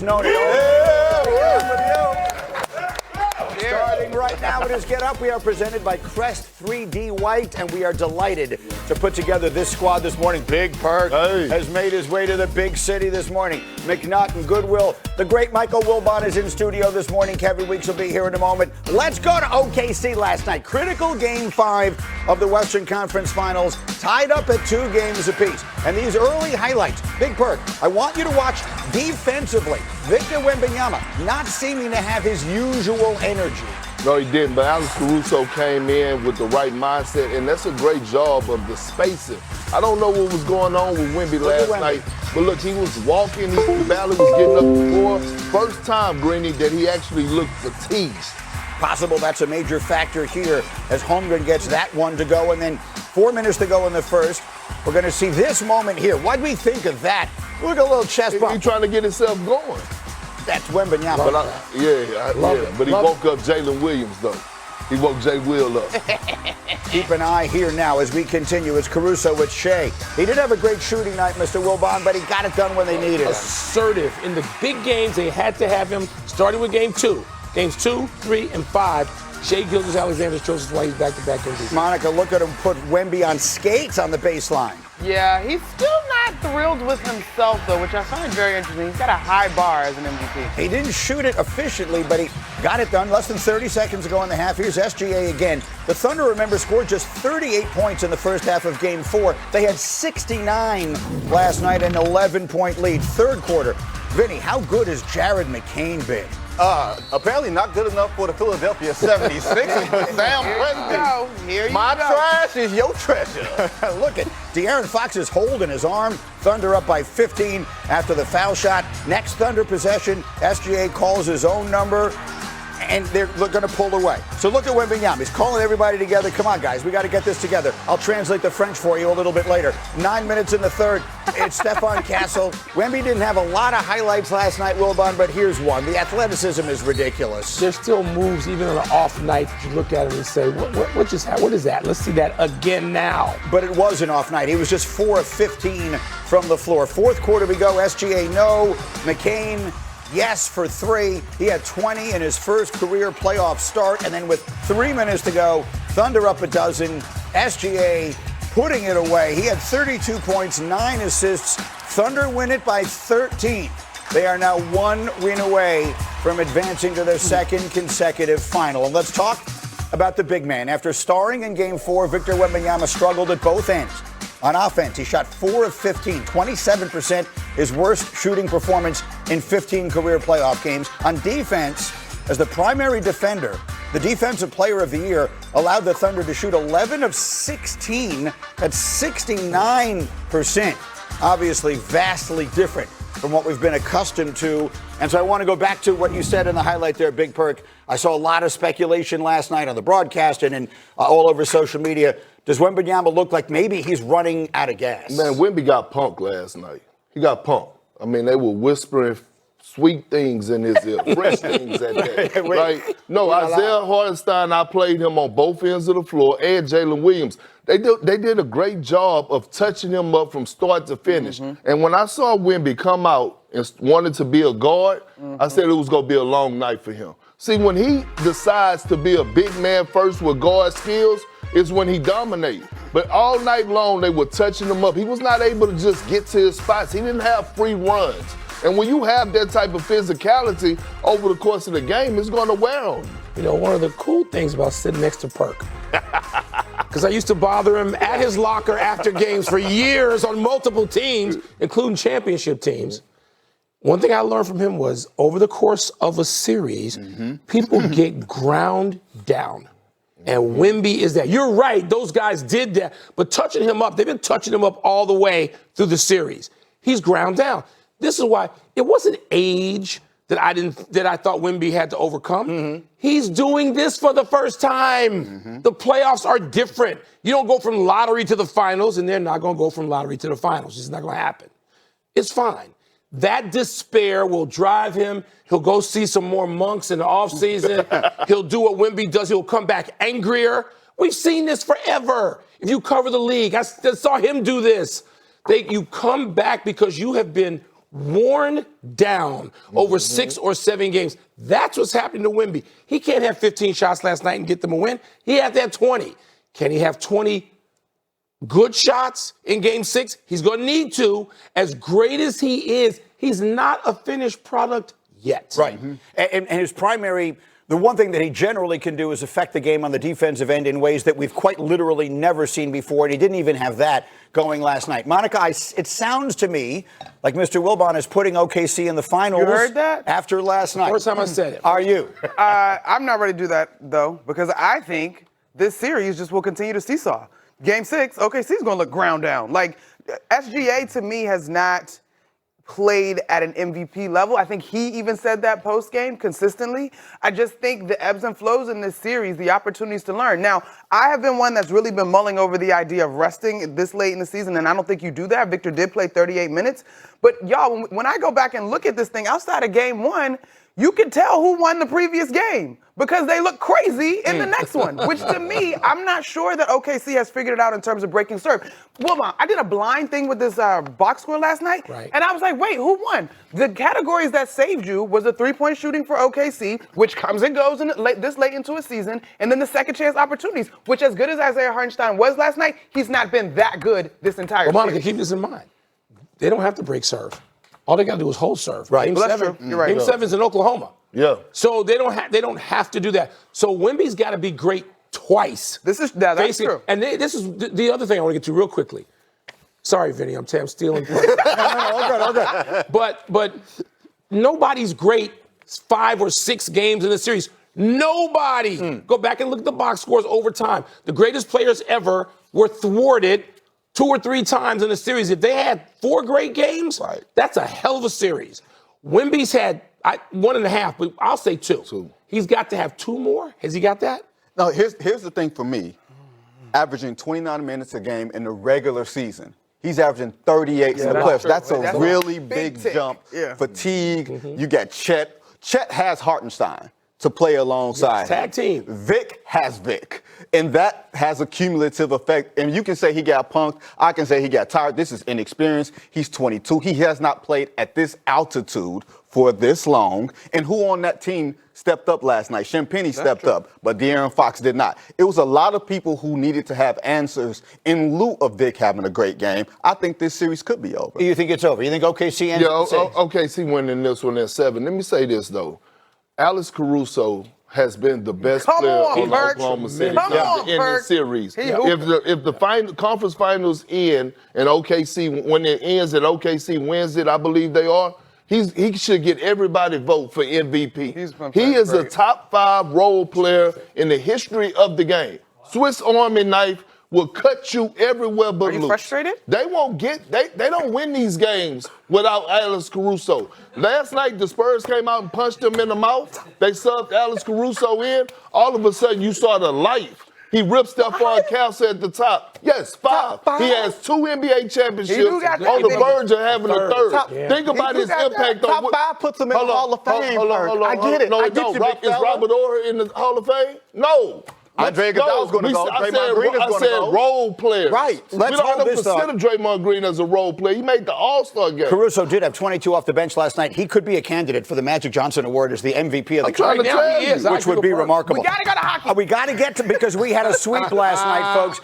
Known it Starting right now, it is Get Up. We are presented by Crest 3D White, and we are delighted to put together this squad this morning. Big Perk has made his way to the big city this morning. McNutt and Goodwill. The great Michael Wilbon is in studio this morning. Kevin Weeks will be here in a moment. Let's go to OKC last night. Critical Game 5 of the Western Conference Finals, tied up at 2 games apiece. And these early highlights, Big Perk, I want you to watch defensively. Victor Wembanyama not seeming to have his usual energy. No, he didn't, but Alex Caruso came in with the right mindset, and that's a great job of the spacing. I don't know what was going on with Wemby last night, but look, he was walking, he barely was getting up the floor. First time, Greeny, that he actually looked fatigued. Possible that's a major factor here as Holmgren gets that one to go, and then 4 minutes to go in the first. We're going to see this moment here. What do we think of that? Look at a little chest bump. He's trying to get himself going. That's Wembanyama. But he woke up Jalen Williams, though. He woke Jay Will up. Keep an eye here now as we continue. It's Caruso with Shea. He did have a great shooting night, Mr. Wilbon, but he got it done when they needed it. Assertive. In the big games, they had to have him, starting with game 2. Games 2, 3, and 5. Shea Gilgeous-Alexander's choice is why he's back-to-back MVP. Monica, look at him put Wemby on skates on the baseline. Yeah, he's still not thrilled with himself, though, which I find very interesting. He's got a high bar as an MVP. He didn't shoot it efficiently, but he got it done less than 30 seconds ago in the half. Here's SGA again. The Thunder, remember, scored just 38 points in the first half of Game 4. They had 69 last night, an 11-point lead. Third quarter. Vinny, how good has Jared McCain been? Apparently not good enough for the Philadelphia 76ers, but Sam Presti, my trash is your treasure. Look at De'Aaron Fox's hold in his arm. Thunder up by 15 after the foul shot. Next Thunder possession, SGA calls his own number, and they're going to pull away. So look at Wembanyama. He's calling everybody together. Come on, guys. We got to get this together. I'll translate the French for you a little bit later. 9 minutes in the third. It's Stephon Castle. Wemby didn't have a lot of highlights last night, Wilbon, but here's one. The athleticism is ridiculous. There's still moves, even on an off night, that you look at him and say, what just happened? What is that? Let's see that again now. But it was an off night. He was just 4 of 15 from the floor. Fourth quarter we go. SGA, no. McCain, yes for 3. He had 20 in his first career playoff start. And then with 3 minutes to go, Thunder up a dozen. SGA putting it away. He had 32 points, 9 assists. Thunder win it by 13. They are now 1 win away from advancing to their second consecutive final. And let's talk about the big man. After starring in Game 4, Victor Wembanyama struggled at both ends. On offense, he shot 4 of 15, 27%, his worst shooting performance in 15 career playoff games. On defense, as the primary defender, the Defensive Player of the Year allowed the Thunder to shoot 11 of 16. That's 69%. Obviously, vastly different from what we've been accustomed to. And so I want to go back to what you said in the highlight there, Big Perk. I saw a lot of speculation last night on the broadcast and all over social media. Does Wembanyama look like maybe he's running out of gas? Man, Wemby got punked last night. He got punked. I mean, they were whispering sweet things in his ear, fresh things at that. Right? No, Isaiah Hartenstein, I played him on both ends of the floor, and Jalen Williams. They did a great job of touching him up from start to finish. And when I saw Wemby come out and wanted to be a guard, I said it was going to be a long night for him. See, when he decides to be a big man first with guard skills, is when he dominates. But all night long, they were touching him up. He was not able to just get to his spots. He didn't have free runs. And when you have that type of physicality over the course of the game, it's going to wear on you. You know, one of the cool things about sitting next to Perk, because I used to bother him at his locker after games for years on multiple teams, including championship teams. One thing I learned from him was over the course of a series, people get ground down. And Wemby is that. You're right, those guys did that. But touching him up, they've been touching him up all the way through the series. He's ground down. This is why it wasn't age that I thought Wemby had to overcome. He's doing this for the first time. The playoffs are different. You don't go from lottery to the finals, and they're not going to go from lottery to the finals. It's not going to happen. It's fine. That despair will drive him. He'll go see some more monks in the offseason. He'll do what Wemby does. He'll come back angrier. We've seen this forever. If you cover the league, I saw him do this. You come back because you have been worn down over 6 or 7 games. That's what's happening to Wemby. He can't have 15 shots last night and get them a win. He had to have 20. Can he have 20 good shots in game 6? He's going to need to. As great as he is, he's not a finished product yet. Right. And his primary, the one thing that he generally can do is affect the game on the defensive end in ways that we've quite literally never seen before, and he didn't even have that going last night. Monica, it sounds to me like Mr. Wilbon is putting OKC in the finals. You heard that? After last night. First time I said it. Are you? I'm not ready to do that, though, because I think this series just will continue to seesaw. Game 6, OKC is going to look ground down. Like, SGA, to me, has not played at an MVP level. I think he even said that post-game consistently. I just think the ebbs and flows in this series, the opportunities to learn. Now, I have been one that's really been mulling over the idea of resting this late in the season, and I don't think you do that. Victor did play 38 minutes. But, y'all, when I go back and look at this thing, outside of game 1, you can tell who won the previous game because they look crazy in the next one, which to me, I'm not sure that OKC has figured it out in terms of breaking serve. Well, I did a blind thing with this box score last night, and I was like, wait, who won? The categories that saved you was the three-point shooting for OKC, which comes and goes this late into a season, and then the second chance opportunities, which as good as Isaiah Hartenstein was last night, he's not been that good this entire season. Well, Monica, keep this in mind. They don't have to break serve. All they got to do is hold serve. Right. Game Well, that's 7, true. You're right. Game 7's in Oklahoma. Yeah. So they don't have to do that. So Wemby's got to be great twice. That's true. And this is the other thing I want to get to real quickly. Sorry, Vinny, I'm stealing. All good. But nobody's great 5 or 6 games in the series. Nobody. Go back and look at the box scores over time. The greatest players ever were thwarted 2 or 3 times in the series. If they had 4 great games, that's a hell of a series. Wemby's had 1.5, but I'll say 2. He's got to have 2 more. Has he got that? No, here's the thing for me. Averaging 29 minutes a game in the regular season. He's averaging 38 in the playoffs. That's a really big jump. Yeah. Fatigue. You got Chet. Chet has Hartenstein to play alongside. Tag team. Vic has Vic. And that has a cumulative effect. And you can say he got punked. I can say he got tired. This is inexperience. He's 22. He has not played at this altitude for this long. And who on that team stepped up last night? Champagnie stepped up, but De'Aaron Fox did not. It was a lot of people who needed to have answers in lieu of Vic having a great game. I think this series could be over. You think it's over? You think OKC ends Yeah, in 6? OKC winning this one at 7. Let me say this, though. Alex Caruso has been the best player on Oklahoma City in this series. If the conference finals end and OKC, when it ends and OKC wins it, I believe they are, he should get everybody vote for MVP. He is a top 5 role player in the history of the game. Swiss Army knife will cut you everywhere but loose. Are you frustrated? They won't get, they don't win these games without Alex Caruso. Last night, the Spurs came out and punched him in the mouth. They subbed Alex Caruso in. All of a sudden, you saw the life. He ripped Stephon Castle at the top. Yes, 5. He has 2 NBA championships on the verge of having a third. Think about his impact on Top 5 puts him in the Hall of Fame. I get it. No, I get you, big is fella. Robert Orr in the Hall of Fame? No. Andre Iguodala's going to go. Draymond Green is going to I said go. role player. Right. Let's we don't hold this consider Draymond Green as a role player. He made the All-Star game. Caruso did have 22 off the bench last night. He could be a candidate for the Magic Johnson Award as the MVP of the trying to tell you. which would be remarkable. We got to go to hockey. We got to get to, because we had a sweep last night, folks.